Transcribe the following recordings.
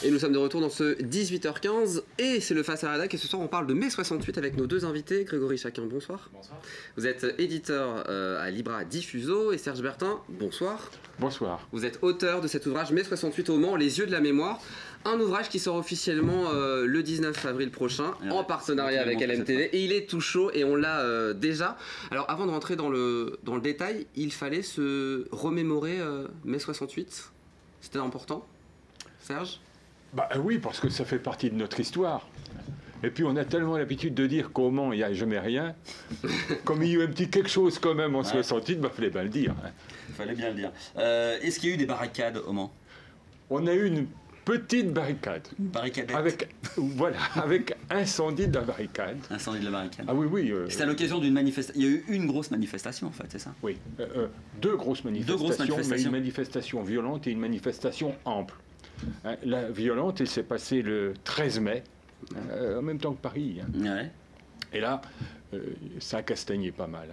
Et nous sommes de retour dans ce 18h15 et c'est le Face à la DAC et ce soir on parle de mai 68 avec nos deux invités. Grégory Chacun, bonsoir. Bonsoir. Vous êtes éditeur à Libra Diffuso et Serge Bertin, bonsoir. Bonsoir. Vous êtes auteur de cet ouvrage Mai 68 au Mans, Les yeux de la mémoire. Un ouvrage qui sort officiellement le 19 avril prochain en partenariat avec LMTV et il est tout chaud et on l'a déjà. Alors avant de rentrer dans le détail, il fallait se remémorer mai 68. C'était important, Serge? Bah oui, parce que ça fait partie de notre histoire. Et puis on a tellement l'habitude de dire qu'au Mans il n'y a jamais rien. Comme il y a eu un petit quelque chose quand même en 68, il fallait bien le dire. Il fallait bien le dire. Est-ce qu'il y a eu des barricades au Mans? On a eu une petite barricade. Une barricadette. Avec incendie de la barricade. Incendie de la barricade. Ah oui, oui. C'était à l'occasion d'une manifestation. Il y a eu une grosse manifestation en fait, c'est ça? Oui, deux grosses manifestations, mais une manifestation violente et une manifestation ample. La violente, elle s'est passée le 13 mai, en même temps que Paris. Ouais. Et là, ça a castagné pas mal.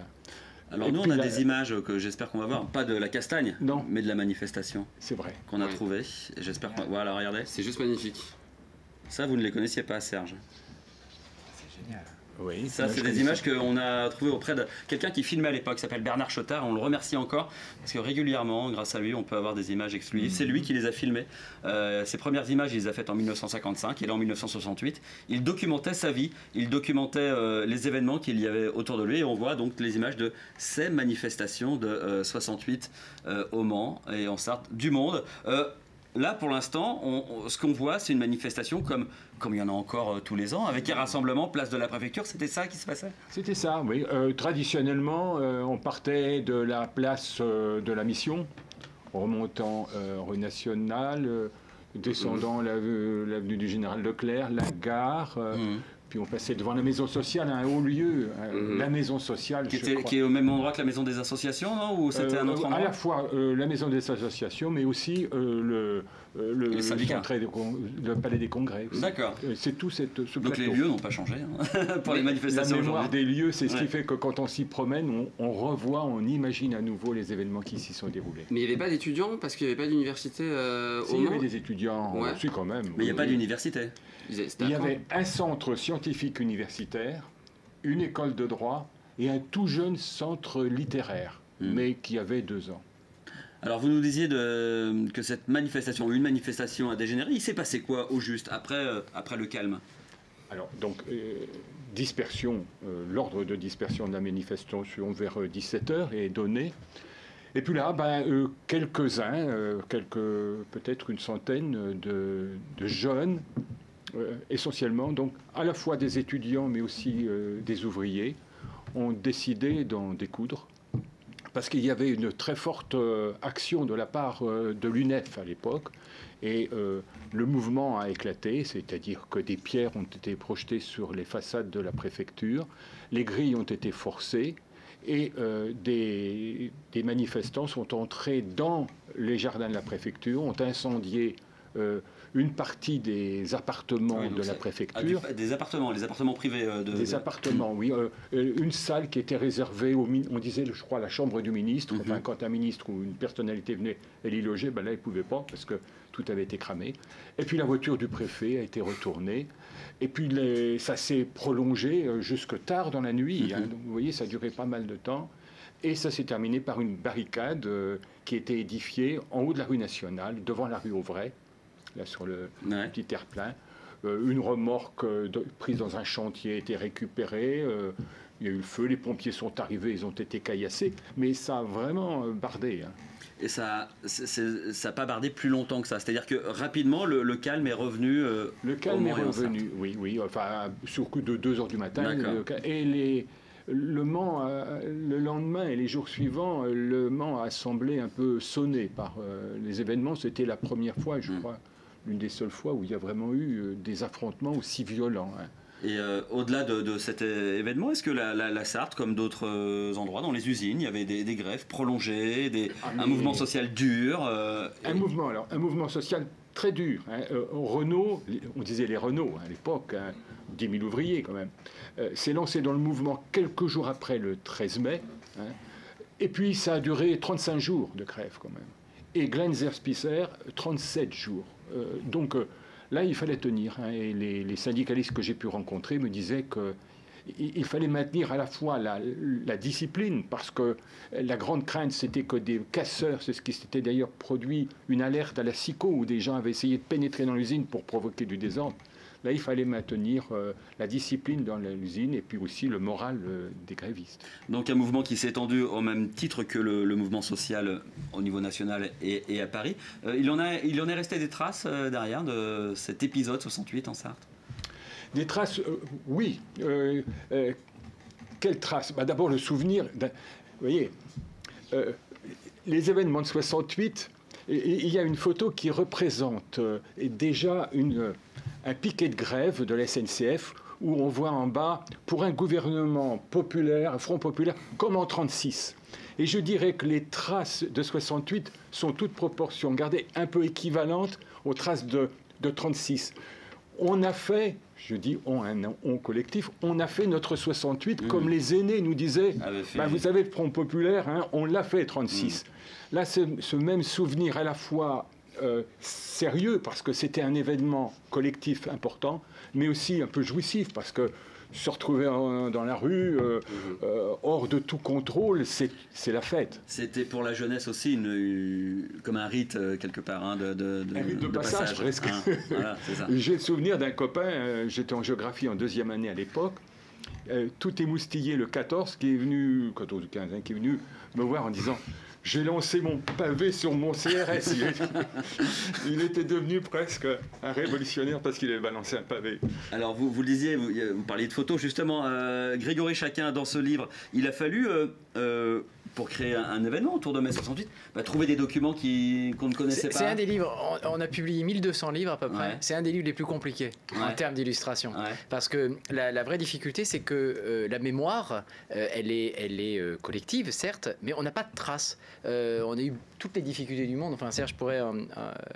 Alors nous, on a des images que j'espère qu'on va voir, pas de la castagne, non, mais de la manifestation. C'est vrai. Qu'on a trouvée. J'espère qu'on... Voilà, regardez. C'est juste magnifique. Ça, vous ne les connaissiez pas, Serge? C'est génial. Oui, ça, c'est des images qu'on a trouvées auprès de quelqu'un qui filmait à l'époque, qui s'appelle Bernard Chotard. On le remercie encore, parce que régulièrement, grâce à lui, on peut avoir des images exclusives. C'est lui qui les a filmées. Ses premières images, il les a faites en 1955, et là en 1968. Il documentait sa vie, il documentait les événements qu'il y avait autour de lui, et on voit donc les images de ces manifestations de 68 au Mans, et en Sarthe, du monde. Là, pour l'instant, ce qu'on voit, c'est une manifestation comme il y en a encore tous les ans, avec un rassemblement place de la préfecture. C'était ça qui se passait? C'était ça, oui. Traditionnellement, on partait de la place de la Mission, remontant rue Nationale, descendant l'avenue du Général Leclerc, la gare. Puis on passait devant la maison sociale, un haut lieu, la maison sociale. Qui est au même endroit que la maison des associations, non? Ou c'était un autre endroit? À la fois la maison des associations, mais aussi le palais des congrès. D'accord. C'est tout ce plateau. Donc les lieux n'ont pas changé pour les manifestations. La mémoire des lieux, c'est ce qui fait que quand on s'y promène, on revoit, on imagine à nouveau les événements qui s'y sont déroulés. Mais il n'y avait pas d'étudiants parce qu'il n'y avait pas d'université au Mans? Il y avait des étudiants aussi quand même. Mais il n'y a pas d'université. Il y avait un centre scientifique universitaire, une école de droit et un tout jeune centre littéraire, mais qui avait 2 ans. Alors vous nous disiez que cette manifestation, une manifestation a dégénéré. Il s'est passé quoi au juste après le calme? Alors donc dispersion, l'ordre de dispersion de la manifestation vers 17h est donné. Et puis là, quelques-uns, peut-être une centaine de jeunes, essentiellement, donc à la fois des étudiants mais aussi des ouvriers, ont décidé d'en découdre parce qu'il y avait une très forte action de la part de l'UNEF à l'époque et le mouvement a éclaté, c'est-à-dire que des pierres ont été projetées sur les façades de la préfecture, les grilles ont été forcées et des manifestants sont entrés dans les jardins de la préfecture, ont incendié une partie des appartements de la préfecture. Des appartements, les appartements privés Des appartements, oui. Une salle qui était réservée, on disait, je crois, à la chambre du ministre. Enfin, quand un ministre ou une personnalité venait, elle y logeait, là, il ne pouvait pas parce que tout avait été cramé. Et puis la voiture du préfet a été retournée. Et puis ça s'est prolongé jusque tard dans la nuit. Donc, vous voyez, ça a duré pas mal de temps. Et ça s'est terminé par une barricade qui était édifiée en haut de la rue Nationale, devant la rue Auvray, là sur le petit terre-plein. Une remorque prise dans un chantier a été récupérée. Il y a eu le feu, les pompiers sont arrivés, ils ont été caillassés. Mais ça a vraiment bardé. Et ça n'a pas bardé plus longtemps que ça. C'est-à-dire que rapidement, le calme est revenu. Le calme est revenu, oui. Enfin, sur coup de 2 h du matin. Et le Mans, le lendemain et les jours suivants, le Mans a semblé un peu sonné par les événements. C'était la première fois, je crois, l'une des seules fois où il y a vraiment eu des affrontements aussi violents. Et au-delà de cet événement, est-ce que la Sarthe, comme d'autres endroits, dans les usines, il y avait des grèves prolongées, un mouvement social dur un mouvement social très dur. Renault, on disait les Renault à l'époque, 10 000 ouvriers quand même, s'est lancé dans le mouvement quelques jours après le 13 mai. Et puis ça a duré 35 jours de grève quand même. Et Glenn Zerspieser, 37 jours. Donc là, il fallait tenir. Hein, et les syndicalistes que j'ai pu rencontrer me disaient qu'il fallait maintenir à la fois la discipline, parce que la grande crainte, c'était que des casseurs, c'est ce qui s'était d'ailleurs produit, une alerte à la SICO, où des gens avaient essayé de pénétrer dans l'usine pour provoquer du désordre. Là, il fallait maintenir la discipline dans l'usine et puis aussi le moral des grévistes. Donc un mouvement qui s'est étendu au même titre que le mouvement social au niveau national et à Paris. Il en est resté des traces derrière de cet épisode 68 en Sarthe? Des traces, oui. Quelles traces? D'abord le souvenir. Vous voyez, les événements de 68, il y a une photo qui représente déjà un piquet de grève de la SNCF où on voit en bas, pour un gouvernement populaire, un front populaire, comme en 1936. Et je dirais que les traces de 68 sont toutes proportions gardées un peu équivalentes aux traces de 1936. On a fait, je dis on collectif, on a fait notre 68 comme les aînés nous disaient, vous savez, le Front populaire, hein, on l'a fait 36. Là, ce même souvenir à la fois sérieux, parce que c'était un événement collectif important, mais aussi un peu jouissif, parce que se retrouver dans la rue, hors de tout contrôle, c'est la fête. C'était pour la jeunesse aussi comme un rite, quelque part, hein, un rite de passage, presque. Hein, voilà, j'ai le souvenir d'un copain, j'étais en géographie en 2e année à l'époque, tout émoustillé le 14, qui est venu, 14 ou 15, hein, qui est venu me voir en disant... J'ai lancé mon pavé sur mon CRS. Il était devenu presque un révolutionnaire parce qu'il avait balancé un pavé. Alors, vous le disiez, vous parliez de photos, justement. Grégory Chacun, dans ce livre, il a fallu, pour créer un événement autour de mai 68, trouver des documents qu'on ne connaissait pas. C'est un des livres, on a publié 1200 livres à peu près. Ouais. C'est un des livres les plus compliqués en termes d'illustration. Ouais. Parce que la vraie difficulté, c'est que la mémoire, elle est collective, certes, mais on n'a pas de traces. On a eu toutes les difficultés du monde, enfin Serge pourrait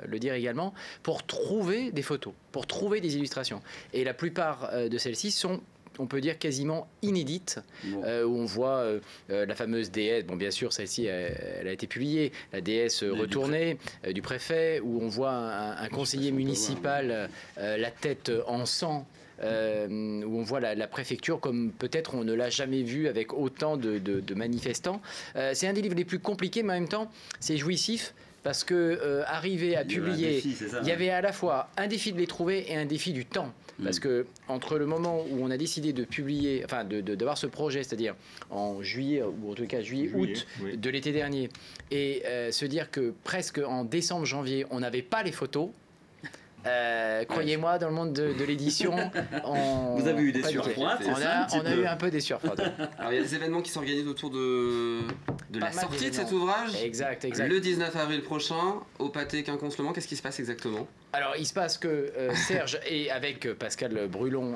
le dire également, pour trouver des photos, pour trouver des illustrations. Et la plupart de celles-ci sont, on peut dire, quasiment inédites, où on voit la fameuse déesse, bon bien sûr celle-ci elle a été publiée, la déesse retournée du préfet, où on voit un conseiller municipal, la tête en sang, où on voit la préfecture comme peut-être on ne l'a jamais vu avec autant de manifestants. C'est un des livres les plus compliqués, mais en même temps c'est jouissif. Parce que arriver à publier, il y avait à la fois un défi de les trouver et un défi du temps. Parce que entre le moment où on a décidé de publier, enfin d'avoir ce projet, c'est-à-dire en juillet, ou en tout cas juillet-août de l'été dernier, et se dire que presque en décembre-janvier, on n'avait pas les photos. Croyez-moi, dans le monde de l'édition, vous avez eu des surfroides. On a eu un peu des surfroides. Alors il y a des événements qui s'organisent autour de la sortie de cet ouvrage. Exact. Le 19 avril prochain, au Pâté Quinconce Le Mans. Qu'est-ce qui se passe exactement? Alors il se passe que Serge et avec Pascal Brulon,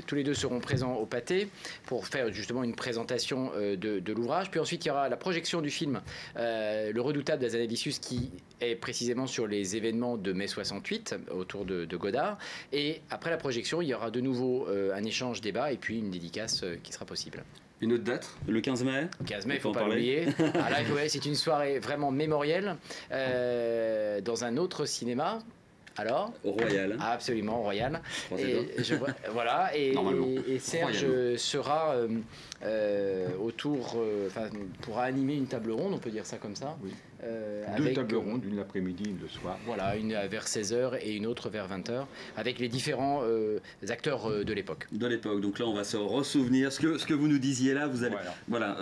tous les deux seront présents au Pâté pour faire justement une présentation de l'ouvrage. Puis ensuite il y aura la projection du film Le Redoutable d'Azanavicius, qui est précisément sur les événements de mai 68 autour de Godard. Et après la projection, il y aura de nouveau un échange débat et puis une dédicace qui sera possible. Une autre date? Le 15 mai. Le 15 mai, il ne faut pas l'oublier. C'est une soirée vraiment mémorielle dans un autre cinéma. Alors au Royal. Absolument, au Royal. Voilà, et Serge sera autour, pourra animer une table ronde, on peut dire ça comme ça. Oui. Deux tables rondes, une l'après-midi, une le soir. Voilà, une vers 16h et une autre vers 20h, avec les différents acteurs de l'époque. De l'époque, donc là on va se ressouvenir. Ce que vous nous disiez là, vous allez. Voilà,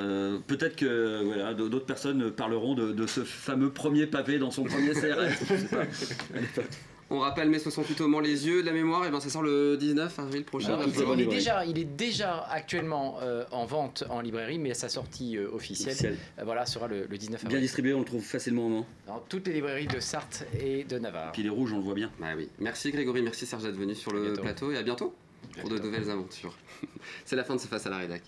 peut-être que d'autres personnes parleront de ce fameux premier pavé dans son premier CRS. Je sais pas. On rappelle mai 68 au Mans, les yeux de la mémoire, et ben ça sort le 19 avril prochain. Il est déjà actuellement en vente en librairie, mais sa sortie officielle sera le 19 avril. Bien distribué, on le trouve facilement au Mans. Dans toutes les librairies de Sarthe et de Navarre. Puis les rouges, on le voit bien. Oui. Merci Grégory, merci Serge d'être venu sur le plateau, et à bientôt pour de nouvelles aventures. C'est la fin de ce Face à la Rédac.